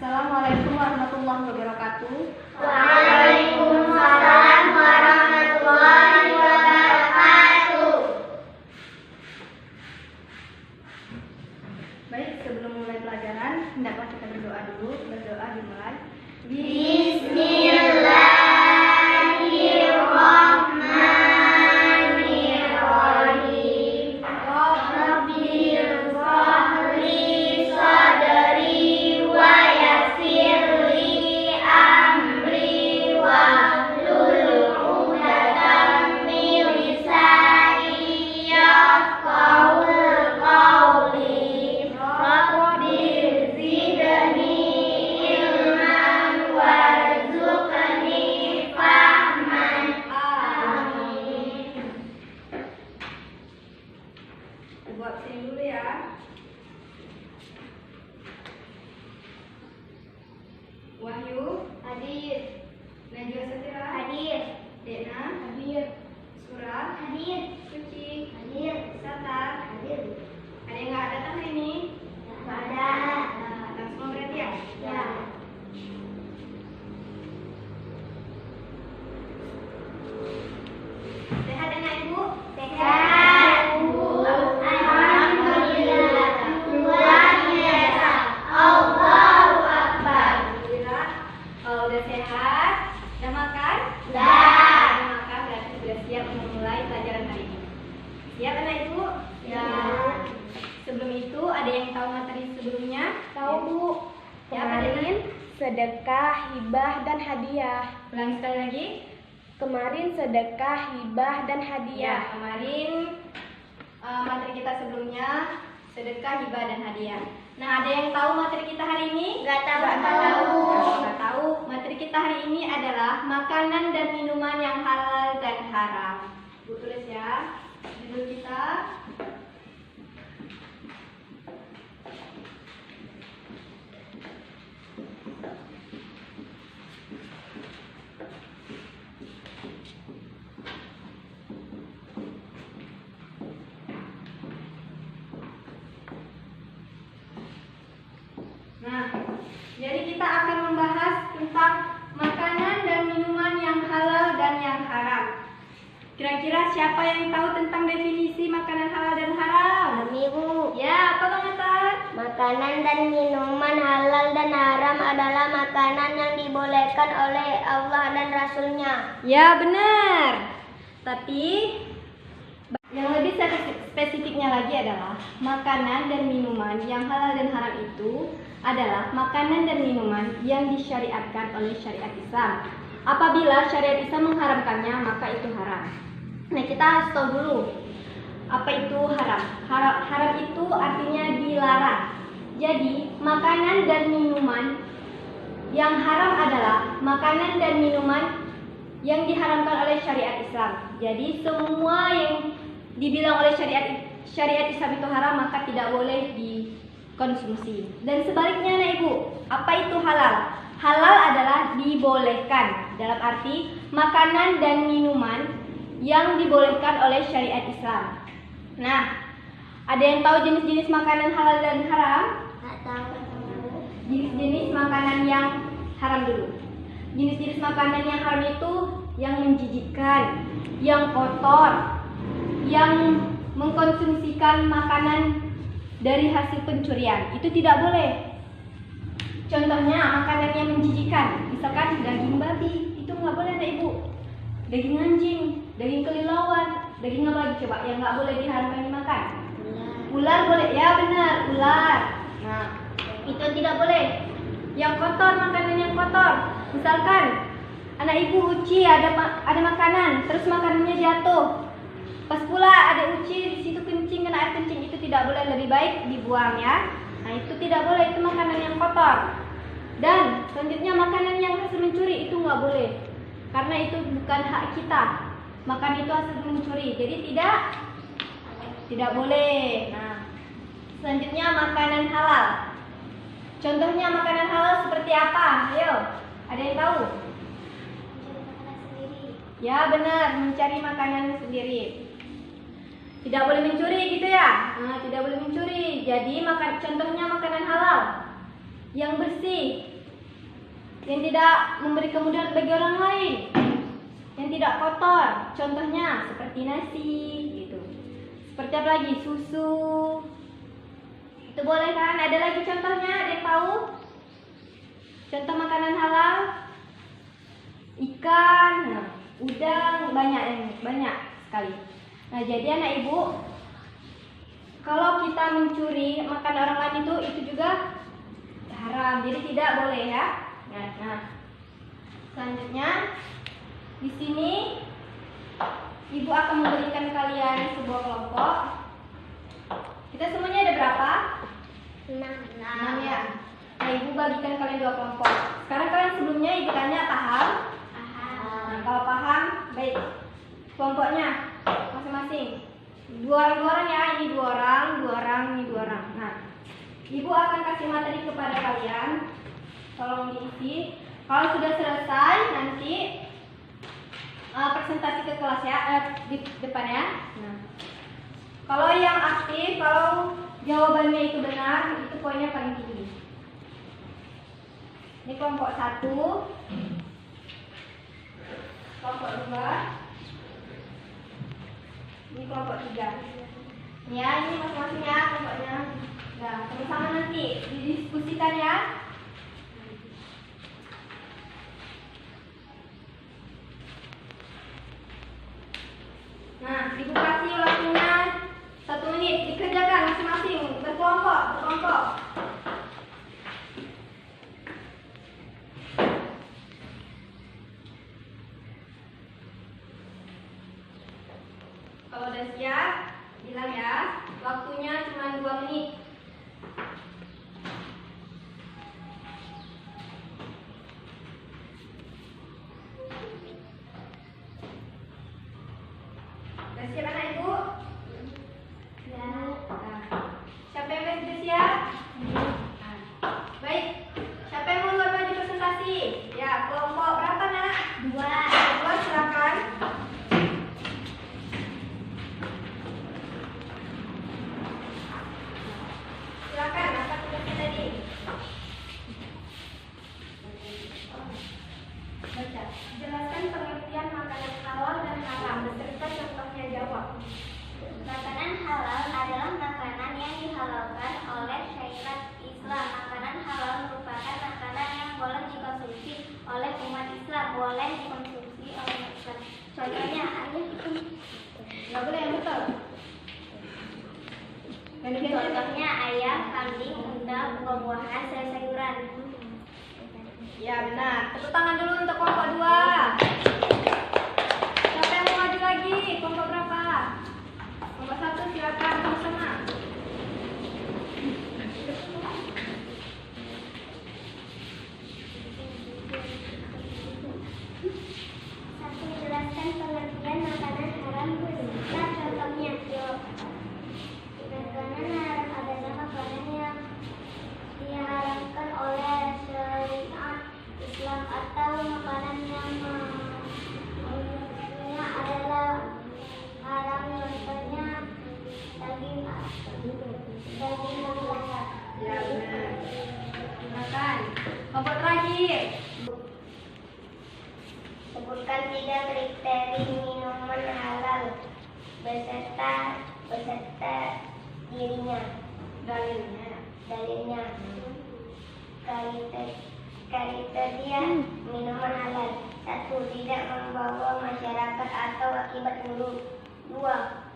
Assalamualaikum warahmatullahi wabarakatuh. Waalaikumsalam warahmatullahi wabarakatuh. Baik, sebelum mulai pelajaran, hendaklah kita berdoa dulu. Berdoa dimulai. Bismillahirrahmanirrahim. Rabbil fahli sadri wa yassirli amri wahlul 'uqdatam min lisani yafqahul qawli. Rabbil zidni ilman warzuqni fahman. Amin. Ibu absen dulu ya. Wahyu, Hadir. Najwa Satira, Hadir. Dena, Hadir. Surah, Hadir. Suci, Hadir. Satar. Hadir. Ada yang nggak datang hari ini? Pada. Datang semua berarti ya? Ya. Sehat anak ibu? Sehat, Bu. Alhamdulillah. Luar biasa. Allahu Akbar. Alhamdulillah. Kalau udah sehat, udah makan? Udah. Udah makan berarti sudah siap memulai pelajaran hari ini. Siap anak ibu? Ya. Sebelum itu ada yang tahu materi sebelumnya? Tahu, Bu. Ya, apa Denin? Sedekah, hibah, dan hadiah. Ulangi sekali lagi. Kemarin sedekah, hibah, dan Ya, hadiah. kemarin materi kita sebelumnya sedekah, hibah, dan hadiah. Nah, ada yang tahu materi kita hari ini? Nggak tahu. Nggak tahu. Materi kita hari ini adalah makanan dan minuman yang halal dan haram. Bu tulis ya. Judul kita Nah, jadi kita akan membahas tentang makanan dan minuman yang halal dan yang haram. Kira-kira siapa yang tahu tentang definisi makanan halal dan haram? Kami, Bu. Ya, apa Bang Atar? Makanan dan minuman halal dan haram adalah makanan yang dibolehkan oleh Allah dan Rasul-Nya. Ya, benar. Tapi yang lebih spesifiknya lagi adalah makanan dan minuman yang halal dan haram itu adalah makanan dan minuman yang disyariatkan oleh syariat Islam. Apabila syariat Islam mengharamkannya, maka itu haram. Nah, kita harus tahu dulu apa itu haram. Haram itu artinya dilarang. Jadi, makanan dan minuman yang haram adalah makanan dan minuman yang diharamkan oleh syariat Islam. Jadi, semua yang dibilang oleh syariat Islam itu haram, maka tidak boleh dikonsumsi. Dan sebaliknya, Nak Ibu, apa itu halal? Halal adalah dibolehkan, dalam arti makanan dan minuman yang dibolehkan oleh syariat Islam. Nah, ada yang tahu jenis-jenis makanan halal dan haram? Nggak tahu. Jenis-jenis makanan yang haram dulu. Jenis-jenis makanan yang haram itu yang menjijikkan, yang kotor, yang mengkonsumsikan makanan dari hasil pencurian. Itu tidak boleh. Contohnya makanan yang menjijikan, misalkan daging babi, itu nggak boleh Nak Ibu. Daging anjing, daging kelelawar, daging apa lagi coba yang nggak boleh diharamkan dimakan? Ular boleh, ya benar, ular. Nah, itu tidak boleh. Yang kotor, makanan yang kotor, misalkan anak ibu uci ada makanan, terus makanannya jatuh. Pas pula ada uci di situ kencing, kena air kencing, itu tidak boleh, lebih baik dibuang ya. Nah, itu tidak boleh, itu makanan yang kotor. Dan selanjutnya makanan yang hasil mencuri itu nggak boleh, karena itu bukan hak kita. Makan itu hasil mencuri, jadi tidak boleh. Nah, selanjutnya makanan halal. Contohnya makanan halal seperti apa? Ayo, ada yang tahu? Ya benar, mencari makanan sendiri. Tidak boleh mencuri gitu ya? Nah, tidak boleh mencuri. Jadi contohnya makanan halal yang bersih. yang tidak memberi kemudahan bagi orang lain, yang tidak kotor. Contohnya seperti nasi, gitu. Seperti apa lagi? Susu. Itu boleh kan? Ada lagi contohnya? Ada yang tahu? Contoh makanan halal? Ikan, udang, banyak sekali. Nah, jadi anak ibu, kalau kita mencuri makan orang lain itu juga haram, jadi tidak boleh ya. Nah, selanjutnya di sini ibu akan memberikan kalian sebuah kelompok. Kita semuanya ada berapa? 6 ya. Nah, ibu bagikan kalian 2 kelompok. Sekarang kalian sebelumnya ibu tanya paham? Nah, kalau paham, baik. Kelompoknya masing-masing. 2 orang ya, ini 2 orang, ini 2 orang. Nah, ibu akan kasih materi kepada kalian. Tolong diisi. Kalau sudah selesai nanti presentasi ke kelas ya, di depan ya. Nah, kalau yang aktif, kalau jawabannya itu benar, itu poinnya paling tinggi. Ini kelompok 1, kelompok 2, ini kelompok 3. Ya, ini masing-masing ya kelompoknya. Nah, sama-sama nanti didiskusikan ya. Nah, ibu kasih waktunya 1 menit, dikerjakan masing-masing, berkelompok. Kalau udah siap, bilang ya, waktunya cuma 2 menit. Udah siap anak ibu? Ya. Nah, siapa yang sudah siap? Nah, baik. Siapa yang mau buat baju presentasi? Ya, kelompok berapa nak? 2 silakan. Silakan, apa tugasnya tadi? Baca. Jelaskan pengertian makanan halal dan haram beserta contohnya, jawab. Makanan halal adalah makanan yang dihalalkan oleh syariat Islam. Makanan halal merupakan makanan yang boleh dikonsumsi oleh umat Islam, boleh dikonsumsi oleh umat Islam. Contohnya ayam. Nggak boleh yang betul. Contohnya ayam, kambing, udang, buah-buahan, sayur-sayuran. Ya benar. Tepuk tangan dulu untuk kelompok 2. Siapa yang mau maju lagi? Kelompok berapa? Kelompok 1 silakan sama-sama. Satu, jelaskan pengertian makanan haram beserta contohnya. Makanan haram adalah makanan yang diharamkan oleh syariat Islam atau makanan yang menurutnya adalah haram, contohnya daging melata. Ya benar. Silakan. Kelompok terakhir. Sebutkan 3 kriteria minuman halal beserta dirinya. Dalilnya. Kriteria minuman halal. 1. Tidak membawa masyarakat atau akibat buruk. 2.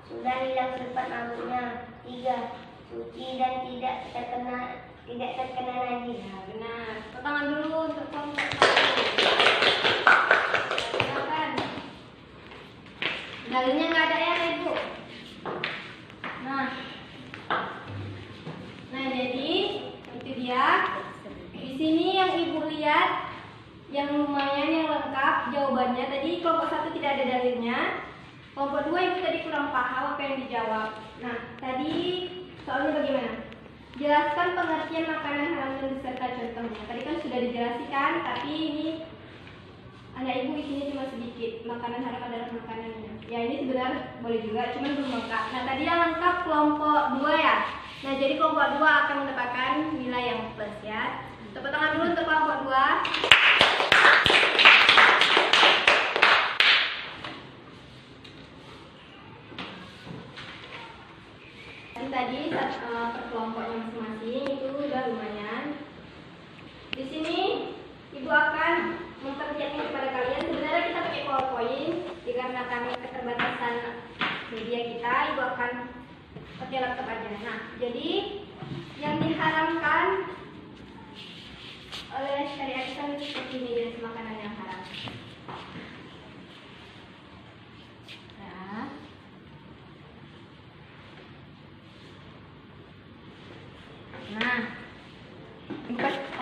Sudah hilang sifat mabuknya. 3. Suci dan tidak terkena najis. Ya benar. Tepuk tangan dulu untuk kelompok 1. Silakan. Dalilnya nggak ada ya ibu. Nah, jadi itu dia. Di sini yang ibu lihat, yang lumayan, yang lengkap jawabannya. Tadi kelompok 1 tidak ada dalilnya. Kelompok 2 ibu tadi kurang paham apa yang dijawab. Nah, tadi soalnya bagaimana? Jelaskan pengertian makanan halal dan beserta contohnya. Tadi kan sudah dijelaskan, tapi ini anak ibu isinya cuma sedikit. Makanan haram adalah makanannya. Ya ini sebenarnya boleh juga, cuman belum lengkap. Nah tadi yang lengkap kelompok 2 ya. Nah jadi kelompok 2 akan mendapatkan nilai yang plus ya. Tepuk tangan dulu untuk kelompok 2.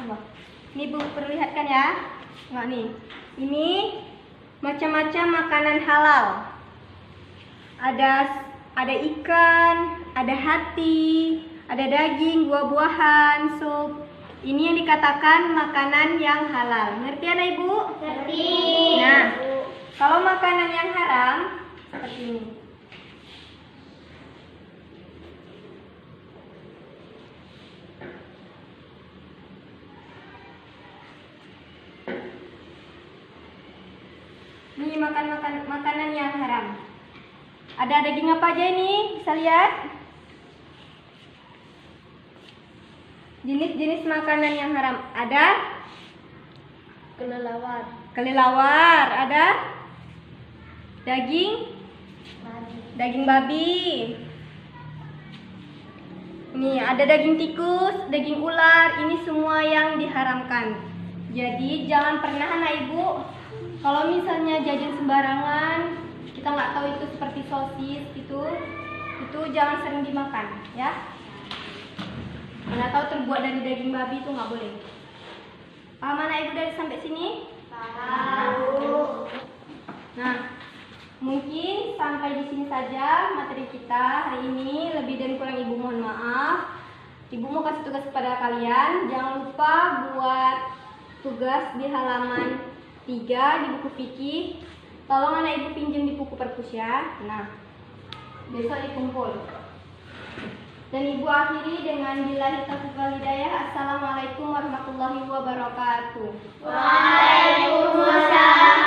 Allah. Ini Bu perlihatkan ya. Nah nih, ini macam-macam makanan halal. Ada ikan, ada hati, ada daging, buah-buahan, sup. Ini yang dikatakan makanan yang halal. Ngerti anak Ibu? Ngerti. Nah, kalau makanan yang haram seperti ini. Ini makanan yang haram. Ada daging apa aja ini? Bisa lihat. Jenis-jenis makanan yang haram. Ada kelelawar, ada daging babi. Ini ada daging tikus, daging ular. Ini semua yang diharamkan. Jadi jangan pernah anak Ibu, kalau misalnya jajan sembarangan, kita nggak tahu itu seperti sosis itu jangan sering dimakan, ya. Mana tahu terbuat dari daging babi itu nggak boleh. Paham anak Ibu dari sampai sini? Tahu. Nah, mungkin sampai di sini saja materi kita hari ini. Lebih dan kurang Ibu mohon maaf. Ibu mau kasih tugas kepada kalian. Jangan lupa buat tugas di halaman 3 di buku fikih. Tolong anak Ibu pinjam di buku perpus ya. Nah, besok dikumpul. Dan Ibu akhiri dengan billahi taufiq wal hidayah. Assalamualaikum warahmatullahi wabarakatuh. Waalaikumsalam.